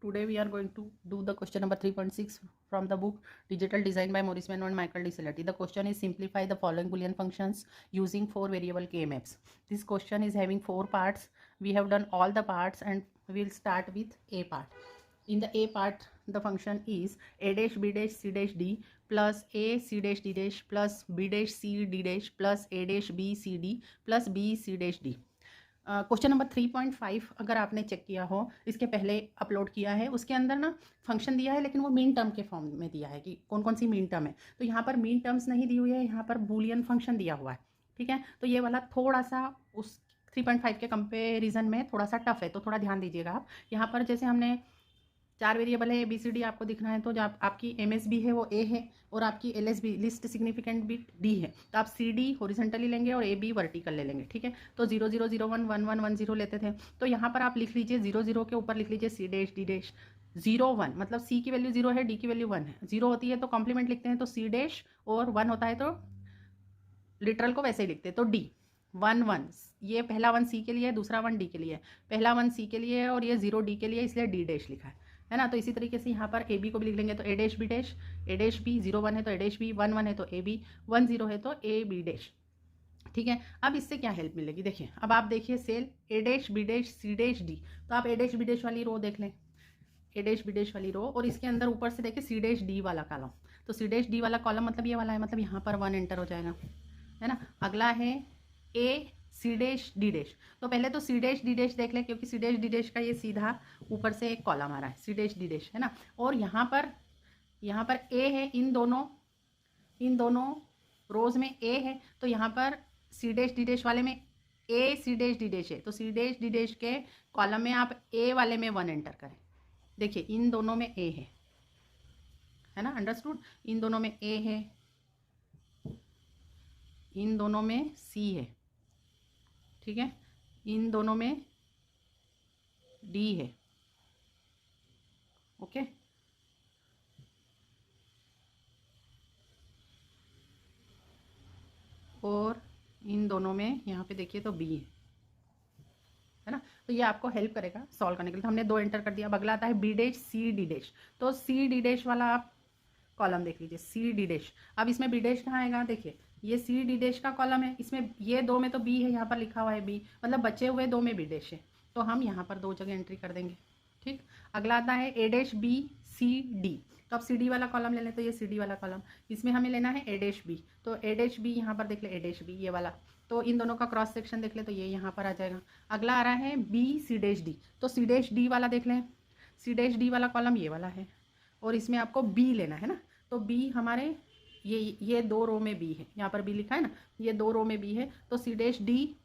Today we are going to do the question number 3.6 from the book Digital Design by Maurice Mano and Michael DeSalati. The question is simplify the following Boolean functions using 4 variable k-maps. This question is having 4 parts. We have done all the parts and we will start with A part. In the A part, the function is a dash b dash c dash d plus a c dash d dash plus b dash c d dash plus a dash b c d plus b c dash d. Question number 3.5 अगर आपने check किया हो, इसके पहले upload किया है, उसके अंदर ना फंक्शन दिया है लेकिन वो मीन टर्म के फॉर्म में दिया है कि कौन कौन सी मीन टर्म है. तो यहाँ पर मीन टर्म्स नहीं दी हुई है, यहाँ पर बूलियन फंक्शन दिया हुआ है. ठीक है, तो ये वाला थोड़ा सा उस 3.5 के कंपेरिजन में थोड़ा सा टफ है, तो थोड़ा ध्यान दीजिएगा आप. यहाँ पर जैसे हमने 4 वेरिएबल है, ABCD आपको दिखना है, तो जो आपकी MSB है वो A है और आपकी LSB least significant bit D है. तो आप CD हॉरिजॉन्टली लेंगे और AB वर्टिकल ले लेंगे. ठीक है, तो 0 0 0 1 1 1 1 0 लेते थे, तो यहाँ पर आप लिख लीजिए 0 0 के ऊपर लिख लीजिए C डैश D डैश 0 1, मतलब C की वैल्यू 0 है, D की वैल्यू 1 है. 0 होती है तो कॉम्प्लीमेंट लिखते हैं तो C डैश, और 1 होता है तो लिटरल को वैसे ही लिखते हैं तो D 1 1. ये पहला 1 C के लिए है, दूसरा 1 D के लिए है. पहला 1 C के लिए है और ये 0 D के लिए, इसलिए D डैश लिखा है ना. तो इसी तरीके से यहाँ पर ए बी को भी लिख लेंगे तो ए डैश बी डैश, ए डैश बी 0 1 है तो ए डैश बी, 1 1 है तो ए बी, 1 0 है तो ए बी डैश. ठीक है, अब इससे क्या हेल्प मिलेगी, देखिए अब आप देखिए cell A dash B dash C dash D. तो आप ए डैश बी डैश वाली रो देख लें, ए डैश बी डैश वाली रो, और इसके अंदर ऊपर से देखिए सी डैश डी वाला कॉलम. तो सी डैश डी वाला कॉलम मतलब ये वाला है, मतलब यहाँ पर 1 एंटर हो जाएगा, है ना. अगला है ए सी डैश डी डैश. तो पहले तो सी डैश डी डैश देख लें, क्योंकि सी डैश डी डैश का ये सीधा ऊपर से एक कॉलम आ रहा है, सी डैश डी डैश, है ना. और यहाँ पर ए है, इन दोनों रोज में ए है, तो यहाँ पर सी डैश डी डैश वाले में ए सी डैश डी डैश है, तो सी डैश डी डैश के कॉलम में आप ए वाले में 1 एंटर करें. देखिए इन दोनों में ए है ना, अंडरस्टूड. इन दोनों में ए है, इन दोनों में सी है, ठीक है, इन दोनों में डी है. ओके, और इन दोनों में यहाँ पे देखिए तो बी है ना. तो ये आपको हेल्प करेगा सॉल्व करने के लिए. तो हमने 2 एंटर कर दिया. अब अगला आता है B dash C D dash. तो सी डी डैश वाला आप कॉलम देख लीजिए, सी डी डैश. अब इसमें बी डैश कहाँ आएगा, देखिए ये सी डी डैश का कॉलम है, इसमें ये 2 में तो बी है, यहाँ पर लिखा हुआ है बी, मतलब बचे हुए 2 में बी डैश है, तो हम यहाँ पर 2 जगह एंट्री कर देंगे. ठीक, अगला आता है A dash B C D. तो अब सी डी वाला कॉलम ले लें, तो ये सी डी वाला कॉलम, इसमें हमें लेना है ए डैश बी. तो ए डैश बी यहाँ पर देख ले, ए डैश बी ये वाला, तो इन दोनों का क्रॉस सेक्शन देख ले, तो ये यहाँ पर आ जाएगा. अगला आ रहा है बी सी डैश डी. तो सी डैश डी वाला देख लें, सी डैश डी वाला कॉलम ये वाला है, और इसमें आपको बी लेना है ना. तो बी हमारे ये 2 रो में बी है, यहाँ पर बी लिखा है ना, ये 2 रो में बी है. तो C dash D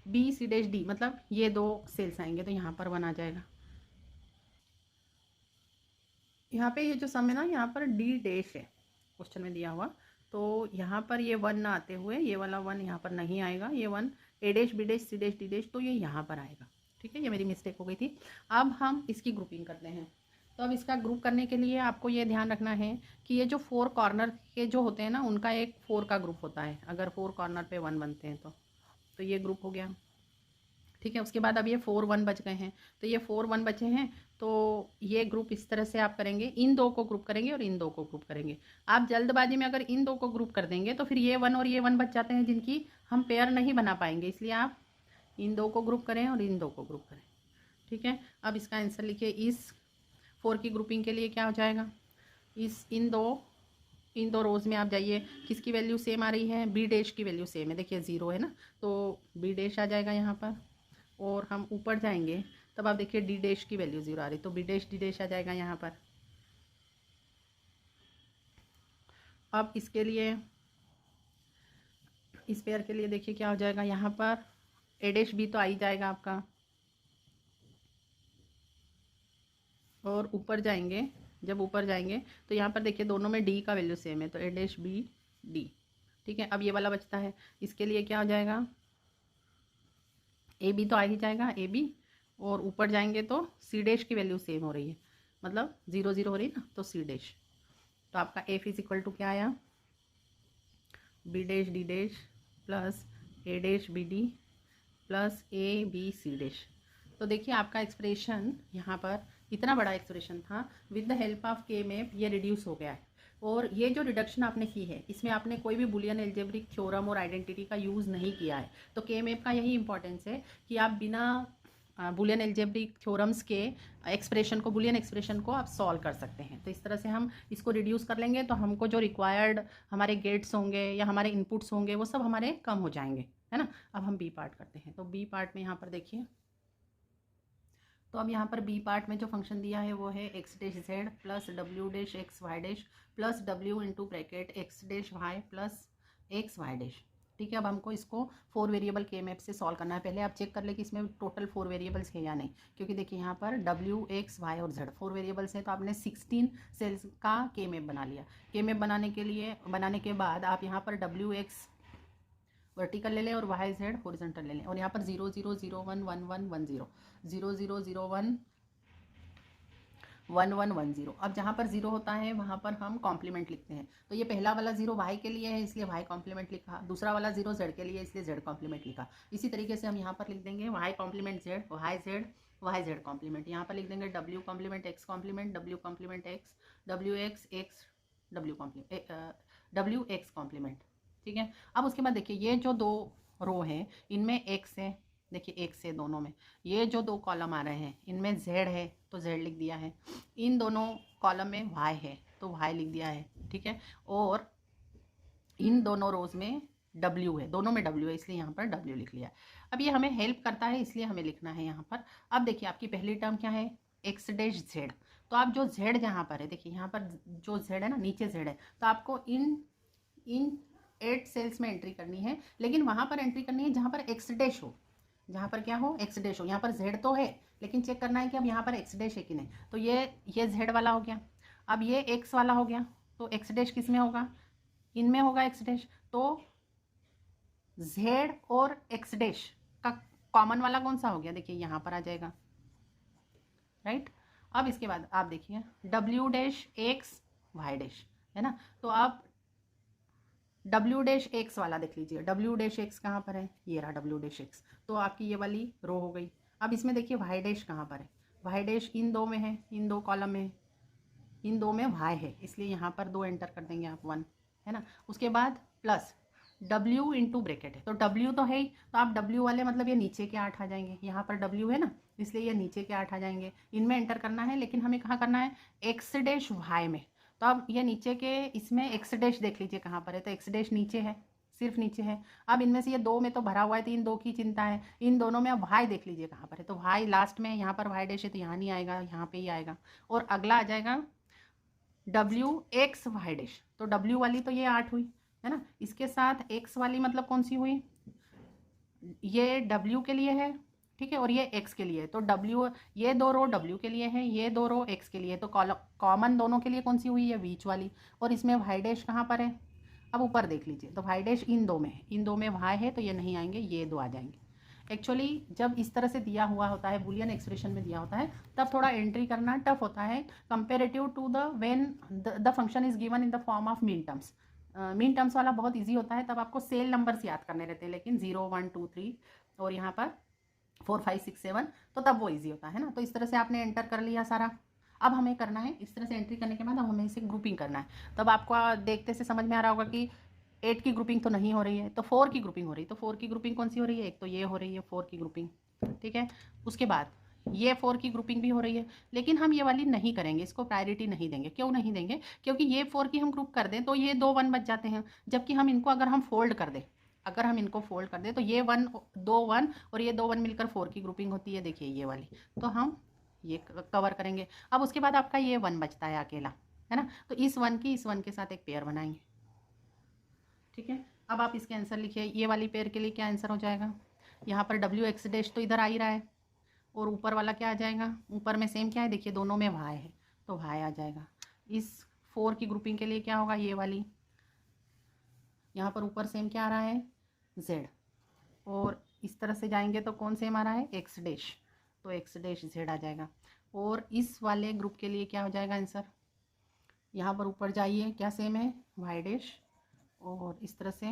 B C dash D, मतलब ये 2 सेल्स आएंगे, तो यहाँ पर 1 आ जाएगा. यहाँ पे ये जो सम है ना, यहाँ पर डी डैश है क्वेश्चन में दिया हुआ, तो यहाँ पर ये 1 ना आते हुए ये वाला 1 यहाँ पर नहीं आएगा, ये 1 A dash B dash C dash D dash, तो ये यहाँ पर आएगा. ठीक है, ये मेरी मिस्टेक हो गई थी. अब हम इसकी ग्रुपिंग करते हैं. तो अब इसका ग्रुप करने के लिए आपको ये ध्यान रखना है कि ये जो 4 कॉर्नर के जो होते हैं ना, उनका एक 4 का ग्रुप होता है. अगर 4 कॉर्नर पे 1 बनते हैं तो ये ग्रुप हो गया. ठीक है, उसके बाद अब ये 4 1 बच गए हैं, तो ये 4 1 बचे हैं, तो ये ग्रुप इस तरह से आप करेंगे, इन 2 को ग्रुप करेंगे और इन 2 को ग्रुप करेंगे. आप जल्दबाजी में अगर इन 2 को ग्रुप कर देंगे तो फिर ये 1 और ये 1 बच जाते हैं, जिनकी हम पेयर नहीं बना पाएंगे, इसलिए आप इन 2 को ग्रुप करें और इन 2 को ग्रुप करें. ठीक है, अब इसका आंसर लिखिए. इस 4 की ग्रुपिंग के लिए क्या हो जाएगा, इन दो रोज़ में आप जाइए, किसकी वैल्यू सेम आ रही है, बी डैश की वैल्यू सेम है. देखिए 0 है ना, तो बी डैश आ जाएगा यहाँ पर, और हम ऊपर जाएंगे तब आप देखिए डी डैश की वैल्यू 0 आ रही, तो बी डैश डी डैश आ जाएगा यहाँ पर. अब इसके लिए, इस पेयर के लिए देखिए क्या हो जाएगा, यहाँ पर ए डैश बी तो आ ही जाएगा आपका, और ऊपर जाएंगे, जब ऊपर जाएंगे तो यहाँ पर देखिए दोनों में डी का वैल्यू सेम है, तो ए डैश बी डी. ठीक है, अब ये वाला बचता है, इसके लिए क्या हो जाएगा, ए बी तो आ ही जाएगा, ए बी, और ऊपर जाएंगे तो सी डैश की वैल्यू सेम हो रही है, मतलब 0 0 हो रही है ना, तो सी डैश. तो आपका एफ इज इक्वल टू क्या आया, B dash D dash plus A dash B D plus A B C dash. तो देखिए आपका एक्सप्रेशन यहाँ पर इतना बड़ा एक्सप्रेशन था, विद द हेल्प ऑफ के मैप ये रिड्यूस हो गया है। और ये जो रिडक्शन आपने की है इसमें आपने कोई भी बुलियन एल्जेब्रिक थ्योरम और आइडेंटिटी का यूज़ नहीं किया है। तो के मैप का यही इंपॉर्टेंस है कि आप बिना बुलियन एल्जेब्रिक थ्योरम्स के एक्सप्रेशन को, बुलियन एक्सप्रेशन को आप सॉल्व कर सकते हैं। तो इस तरह से हम इसको रिड्यूस कर लेंगे तो हमको जो रिक्वायर्ड हमारे गेट्स होंगे या हमारे इनपुट्स होंगे वो सब हमारे कम हो जाएंगे, है ना। अब हम बी पार्ट करते हैं। तो बी पार्ट में यहाँ पर देखिए, तो अब यहाँ पर बी पार्ट में जो फंक्शन दिया है वो है x dash z plus W dash x y dash plus W into bracket x dash Y plus x y dash. ठीक है, अब हमको इसको 4 वेरिएबल के मैप से सॉल्व करना है। पहले आप चेक कर ले कि इसमें टोटल 4 वेरिएबल्स है या नहीं, क्योंकि देखिए यहाँ पर डब्ल्यू एक्स वाई और जेड 4 वेरिएबल्स हैं। तो आपने 16 सेल्स का के मैप बना लिया। के मैप बनाने के बाद आप यहाँ पर डब्ल्यू एक्स वर्टिकल ले लें और वाई जेड हॉरिजॉन्टल ले लें। और यहाँ पर 0 0 0 1 1 1 1 0 0 0 0 1 1 1 1 0। अब जहाँ पर 0 होता है वहाँ पर हम कॉम्प्लीमेंट लिखते हैं। तो ये पहला वाला 0 y के लिए है इसलिए y कॉम्प्लीमेंट लिखा, दूसरा वाला 0 z के लिए इसलिए z कॉम्प्लीमेंट लिखा। इसी तरीके से हम यहाँ पर लिख देंगे y complement z, y z complement. यहाँ पर लिख देंगे w complement x complement, w complement x, w x x, w x complement. ठीक है, अब उसके बाद देखिए ये जो 2 रो हैं इनमें x है, देखिए x है दोनों में। ये जो 2 कॉलम आ रहे हैं इनमें z है तो z लिख दिया है, इन दोनों कॉलम में y है तो y लिख दिया है। ठीक है, और इन दोनों रोज में w है, दोनों में w है इसलिए यहाँ पर w लिख लिया। अब ये हमें हेल्प करता है इसलिए हमें लिखना है यहाँ पर। अब देखिए आपकी पहली टर्म क्या है, x डैश z। तो आप जो z जहाँ पर है, देखिए यहाँ पर जो z है ना, नीचे z है, तो आपको इन 8 सेल्स में एंट्री करनी है, लेकिन वहाँ पर एंट्री करनी है जहाँ पर x डैश हो, जहाँ पर क्या हो, x डैश हो। यहाँ पर z तो है लेकिन चेक करना है कि अब यहाँ पर x डैश है कि नहीं। तो ये z वाला हो गया, अब ये x वाला हो गया। तो x डैश किस में होगा, इनमें होगा x डैश। तो z और x डैश का कॉमन वाला कौन सा हो गया, देखिए यहाँ पर आ जाएगा, राइट। अब इसके बाद आप देखिए w dash x y dash, है ना। तो आप w डैश एक्स वाला देख लीजिए, w डैश एक्स कहाँ पर है, ये रहा w डैश एक्स। तो आपकी ये वाली रो हो गई। अब इसमें देखिए y डैश कहाँ पर है, y डैश इन 2 में है, इन 2 कॉलम में, इन 2 में y है इसलिए यहाँ पर 2 एंटर कर देंगे आप 1, है ना। उसके बाद प्लस w इंटू ब्रैकेट है, तो w तो है ही, तो आप w वाले मतलब ये नीचे के 8 आ जाएंगे। यहाँ पर w है ना इसलिए ये नीचे के 8 आ जाएंगे, इनमें एंटर करना है। लेकिन हमें कहाँ करना है, x डैश y में। तो अब ये नीचे के इसमें x डैश देख लीजिए कहाँ पर है, तो x डैश नीचे है, सिर्फ नीचे है। अब इनमें से ये 2 में तो भरा हुआ है तो इन 2 की चिंता है, इन दोनों में अब y देख लीजिए कहाँ पर है। तो y लास्ट में, यहाँ पर y डैश है तो यहाँ नहीं आएगा, यहाँ पे ही आएगा। और अगला आ जाएगा w x y डैश। तो w वाली तो ये 8 हुई, है ना। इसके साथ x वाली मतलब कौन सी हुई, ये w के लिए है, ठीक है, और ये x के लिए। तो w, ये 2 रो w के लिए है, ये 2 रो x के लिए। तो कॉमन दोनों के लिए कौन सी हुई है, बीच वाली। और इसमें y डैश कहाँ पर है, अब ऊपर देख लीजिए, तो y डैश इन 2 में है, इन 2 में y है तो ये नहीं आएंगे, ये 2 आ जाएंगे। एक्चुअली जब इस तरह से दिया हुआ होता है, बुलियन एक्सप्रेशन में दिया होता है, तब थोड़ा एंट्री करना टफ होता है comparative to the when the function is given in the form of mean terms. Mean terms वाला बहुत इजी होता है, तब आपको सेल नंबर्स याद करने रहते हैं। लेकिन 0 1 2 3 और यहाँ पर 4 5 6 7, तो तब वो इजी होता है ना। तो इस तरह से आपने एंटर कर लिया सारा। अब हमें करना है, इस तरह से एंट्री करने के बाद अब हमें इसे ग्रुपिंग करना है। तब आपको देखते से समझ में आ रहा होगा कि 8 की ग्रुपिंग तो नहीं हो रही है, तो 4 की ग्रुपिंग हो रही है। तो 4 की ग्रुपिंग कौन सी हो रही है, एक तो ये हो रही है 4 की ग्रुपिंग, ठीक है। उसके बाद ये 4 की ग्रुपिंग भी हो रही है, लेकिन हम ये वाली नहीं करेंगे, इसको प्रायोरिटी नहीं देंगे। क्यों नहीं देंगे, क्योंकि ये 4 की हम ग्रुप कर दें तो ये 2 1 बच जाते हैं, जबकि हम इनको अगर हम फोल्ड कर दें, अगर हम इनको फोल्ड कर दें तो ये 1 2 1 और ये 2 1 मिलकर 4 की ग्रुपिंग होती है, देखिए ये वाली। तो हम ये कवर करेंगे। अब उसके बाद आपका ये 1 बचता है अकेला, है ना। तो इस 1 के साथ एक पेयर बनाएंगे, ठीक है। अब आप इसके आंसर लिखिए, ये वाली पेयर के लिए क्या आंसर हो जाएगा, यहाँ पर डब्ल्यू एक्स डैश तो इधर आ ही रहा है, और ऊपर वाला क्या आ जाएगा, ऊपर में सेम क्या है, देखिए दोनों में y है तो y आ जाएगा। इस 4 की ग्रुपिंग के लिए क्या होगा, ये वाली, यहाँ पर ऊपर सेम क्या आ रहा है, z, और इस तरह से जाएंगे तो कौन सेम आ रहा है, x डैश, तो x डैश z आ जाएगा। और इस वाले ग्रुप के लिए क्या हो जाएगा आंसर, यहाँ पर ऊपर जाइए क्या सेम है, y डैश, और इस तरह से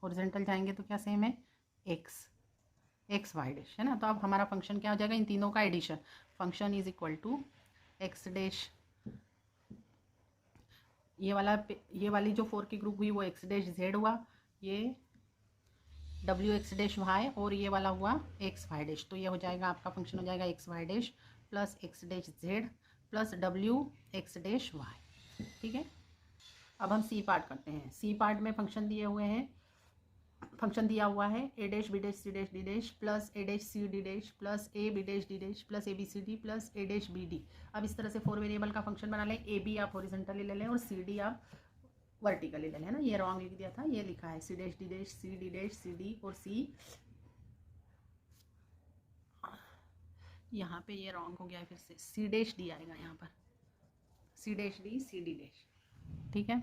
हॉरिजॉन्टल जाएंगे तो क्या सेम है, x y डैश, है ना। तो अब हमारा फंक्शन क्या हो जाएगा, इन तीनों का addition, function is equal to x dash, ये वाली जो 4 की ग्रुप हुई वो एक्स डैश जेड हुआ, ये डब्ल्यू एक्स डैश वाई, और ये वाला हुआ एक्स वाई डैश। तो ये हो जाएगा आपका फंक्शन हो जाएगा x y dash plus x dash z plus डब्ल्यू एक्स डैश वाई। ठीक है, अब हम सी पार्ट करते हैं। सी पार्ट में फंक्शन दिए हुए हैं, फंक्शन दिया हुआ है A dash B dash C dash D dash plus A dash C D dash plus A B dash D dash plus A B C D plus A dash B D. अब इस तरह से 4 variable का function बना लें। A B आप horizontally ले लें और सी डी आप वर्टिकली ले लें, है ना। ये रॉन्ग लिख दिया था, ये लिखा है C dash D dash C D dash C D, और सी यहाँ पे ये रॉन्ग हो गया है, फिर से सी डैश डी आएगा यहाँ पर, C dash D C D dash. ठीक है,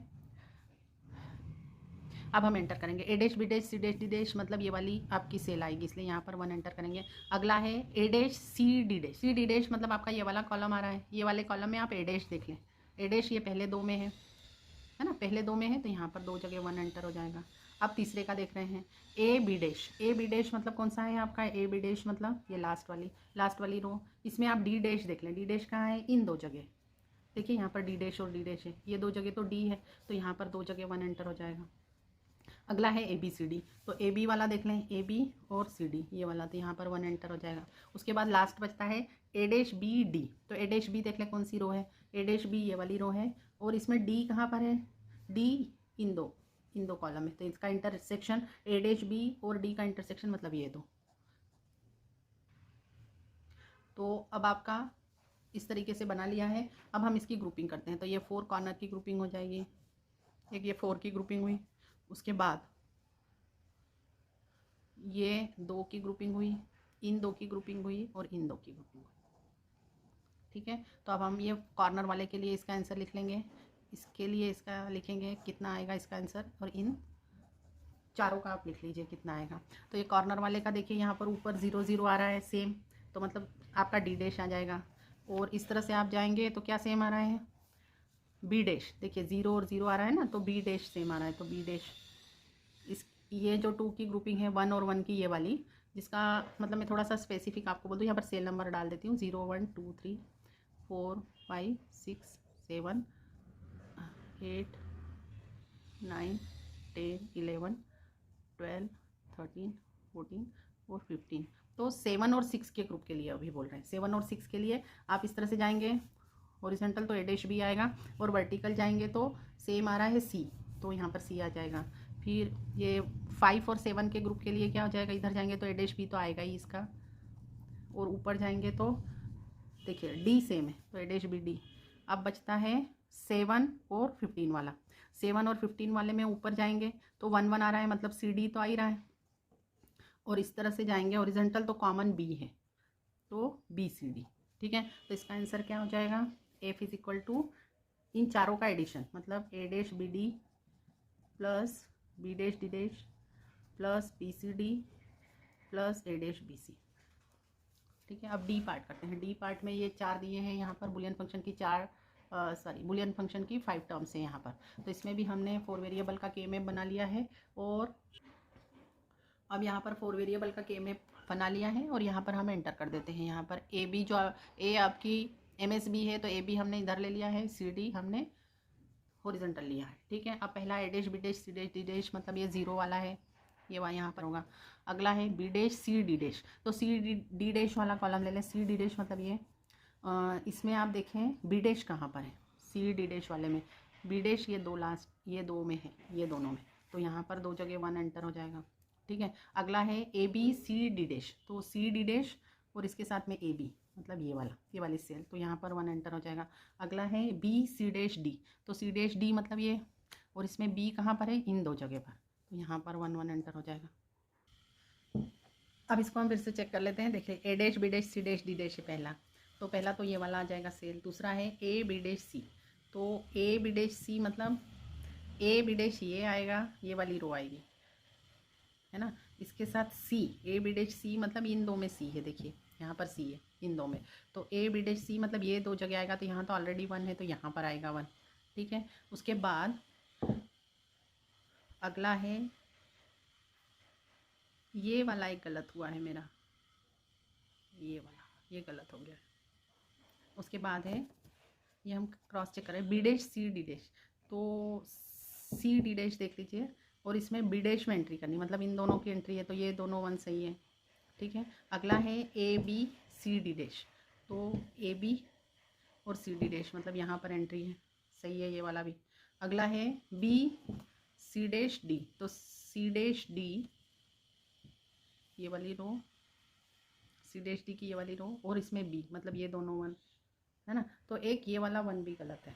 अब हम एंटर करेंगे A dash B dash C dash D dash, मतलब ये वाली आपकी सेल आएगी, इसलिए यहाँ पर 1 एंटर करेंगे। अगला है A dash C D dash, C D dash मतलब आपका ये वाला कॉलम आ रहा है, ये वाले कॉलम में आप ए डैश देख लें, ए डैश ये पहले 2 में है ना, पहले 2 में है, तो यहाँ पर 2 जगह 1 एंटर हो जाएगा। अब तीसरे का देख रहे हैं A B dash, A B dash मतलब कौन सा है आपका, ए बी डैश मतलब ये लास्ट वाली रो, इसमें आप डी डैश देख लें, डी डैश कहाँ है, इन 2 जगह, देखिए यहाँ पर डी डैश और डी डैश है, ये 2 जगह तो डी है, तो यहाँ पर 2 जगह 1 एंटर हो जाएगा। अगला है ए बी सी डी, तो ए बी वाला देख लें, ए बी और सी डी ये वाला, तो यहाँ पर 1 एंटर हो जाएगा। उसके बाद लास्ट बचता है ए डैश बी डी, तो ए डैश बी देख लें कौन सी रो है, ए डैश बी ये वाली रो है, और इसमें डी कहाँ पर है, डी इन दो कॉलम में, तो इसका इंटरसेक्शन ए डैश बी और डी का इंटरसेक्शन मतलब ये 2। तो अब आपका इस तरीके से बना लिया है। अब हम इसकी ग्रुपिंग करते हैं, तो ये 4 कॉर्नर की ग्रुपिंग हो जाएगी, एक ये 4 की ग्रुपिंग हुई, उसके बाद ये 2 की ग्रुपिंग हुई, इन 2 की ग्रुपिंग हुई, और इन 2 की ग्रुपिंग हुई। ठीक है, तो अब हम ये कॉर्नर वाले के लिए इसका आंसर लिख लेंगे, इसके लिए इसका लिखेंगे कितना आएगा इसका आंसर, और इन चारों का आप लिख लीजिए कितना आएगा। तो ये कॉर्नर वाले का देखिए यहाँ पर ऊपर 0 0 आ रहा है सेम, तो मतलब आपका डी डैश आ जाएगा, और इस तरह से आप जाएंगे तो क्या सेम आ रहा है, बी डैश, देखिए 0 और 0 आ रहा है ना, तो बी डैश सेम आ रहा है, तो बी डैश इस ये जो 2 की ग्रुपिंग है 1 और 1 की ये वाली, जिसका मतलब मैं थोड़ा सा स्पेसिफिक आपको बोल दूँ, यहाँ पर सेल नंबर डाल देती हूँ 0 1 2 3 4 5 6 7 8 9 10 11 12 13 14 और 15। तो 7 और 6 के ग्रुप के लिए अभी बोल रहे हैं, 7 और 6 के लिए आप इस तरह से जाएंगे, हॉरिजॉन्टल तो ए डैश बी आएगा, और वर्टिकल जाएंगे तो सेम आ रहा है सी, तो यहाँ पर सी आ जाएगा। फिर ये 5 और 7 के ग्रुप के लिए क्या हो जाएगा, इधर जाएंगे तो ए डैश बी तो आएगा ही इसका, और ऊपर जाएंगे तो देखिए डी सेम है, तो ए डैश बी डी। अब बचता है 7 और 15 वाला, 7 और 15 वाले में ऊपर जाएंगे तो 1 1 आ रहा है, मतलब सी डी तो आ ही रहा है, और इस तरह से जाएंगे हॉरिजॉन्टल तो कॉमन बी है, तो बी सी डी। ठीक है, तो इसका आंसर क्या हो जाएगा, एफ इज इक्वल टू इन चारों का एडिशन, मतलब A dash B D plus B dash D dash plus B C D plus A dash B C. ठीक है, अब डी पार्ट करते हैं। डी पार्ट में ये 4 दिए हैं यहाँ पर, बुलियन फंक्शन की बुलियन फंक्शन की 5 टर्म्स है यहाँ पर, तो इसमें भी हमने 4 वेरिएबल का के मैप बना लिया है, और अब यहाँ पर 4 वेरिएबल का के मैप बना लिया है, और यहाँ पर हम एंटर कर देते हैं। यहाँ पर ए बी जो ए आपकी एम एस बी है, तो ए बी हमने इधर ले लिया है, सी डी हमने हॉरिजॉन्टल लिया है। ठीक है, अब पहला A dash B dash C dash D dash, मतलब ये 0 वाला है, ये वहाँ यहाँ पर होगा। अगला है B dash C D dash, तो सी डी डैश वाला कॉलम ले लें, सी डी डैश मतलब ये इसमें आप देखें बी डैश कहाँ पर है, सी डी डैश वाले में बी डैश ये 2 लास्ट, ये 2 में है, ये दोनों में, तो यहाँ पर 2 जगह 1 एंटर हो जाएगा। ठीक है, अगला है A B C D dash, तो सी डी डैश और इसके साथ में ए बी, मतलब ये वाली सेल, तो यहाँ पर 1 एंटर हो जाएगा। अगला है बी सी डैश डी, तो सी डैश डी मतलब ये, और इसमें बी कहाँ पर है, इन 2 जगह पर, तो यहाँ पर 1 1 एंटर हो जाएगा। अब इसको हम फिर से चेक कर लेते हैं। देखिए A dash B dash C dash D dash है पहला, तो पहला तो ये वाला आ जाएगा सेल। दूसरा है ए बी डैश सी, तो ए बी डैश सी मतलब ए बी डैश ये आएगा, ये वाली रो आएगी, है ना। इसके साथ सी, ए बी डैश सी मतलब इन 2 में सी है, देखिए यहाँ पर सी है इन 2 में, तो ए बी डैश सी मतलब ये 2 जगह आएगा, तो यहाँ तो ऑलरेडी 1 है, तो यहाँ पर आएगा 1। ठीक है, उसके बाद अगला है ये वाला, एक गलत हुआ है मेरा, ये वाला ये गलत हो गया। उसके बाद है ये हम क्रॉस चेक करें, B dash C D dash, तो सी डी डैश देख लीजिए और इसमें बी डैश में एंट्री करनी, मतलब इन दोनों की एंट्री है तो ये दोनों 1 सही है, ठीक है। अगला है A B C D dash, तो ए बी और सी डी डैश मतलब यहाँ पर एंट्री है, सही है ये वाला भी। अगला है बी सी डैश डी, तो सी डैश डी ये वाली रो, सी डैश डी की ये वाली रो और इसमें बी मतलब ये दोनों 1 है ना, तो एक ये वाला 1 भी गलत है,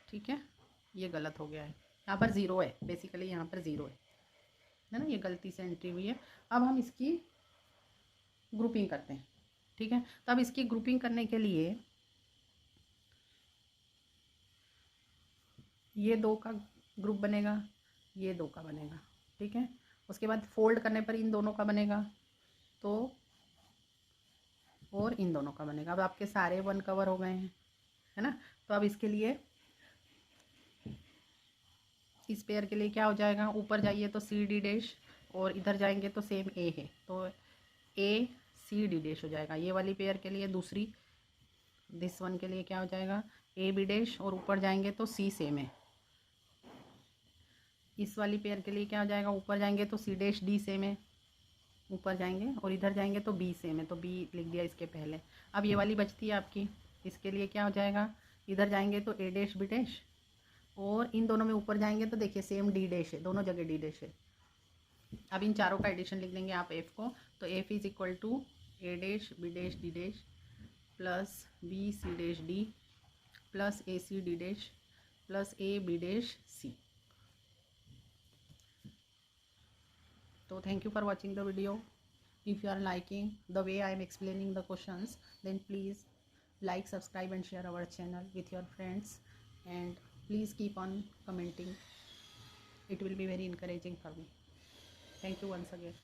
ठीक है, ये गलत हो गया है, यहाँ पर 0 है, बेसिकली यहाँ पर 0 है ना, ये गलती से एंट्री हुई है। अब हम इसकी ग्रुपिंग करते हैं, ठीक है। तो अब इसकी ग्रुपिंग करने के लिए ये 2 का ग्रुप बनेगा, ये 2 का बनेगा, ठीक है। उसके बाद फोल्ड करने पर इन दोनों का बनेगा, तो और इन दोनों का बनेगा। अब आपके सारे 1 कवर हो गए हैं, है ना। तो अब इसके लिए इस पेयर के लिए क्या हो जाएगा, ऊपर जाइए तो सी डी डैश और इधर जाएंगे तो सेम ए है, तो ए सी डी डैश हो जाएगा। ये वाली पेयर के लिए दूसरी दिस वन के लिए क्या हो जाएगा, ए बी डैश और ऊपर जाएंगे तो सी सेम है। इस वाली पेयर के लिए क्या हो जाएगा, ऊपर जाएंगे तो सी डैश डी सेम है, ऊपर जाएंगे और इधर जाएंगे तो बी सेम है, तो बी लिख दिया इसके पहले। अब ये वाली बचती है आपकी, इसके लिए क्या हो जाएगा, इधर जाएंगे तो ए डैश बी डैश और इन दोनों में ऊपर जाएंगे तो देखिए सेम डी डैश है, दोनों जगह डी डैश है। अब इन चारों का एडिशन लिख लेंगे आप एफ को, तो F is equal to A dash B dash D dash plus B C dash D plus A C D dash plus A B dash C. So thank you for watching the video. If you are liking the way I am explaining the questions, then please like, subscribe and share our channel with your friends, and please keep on commenting. It will be very encouraging for me. Thank you once again.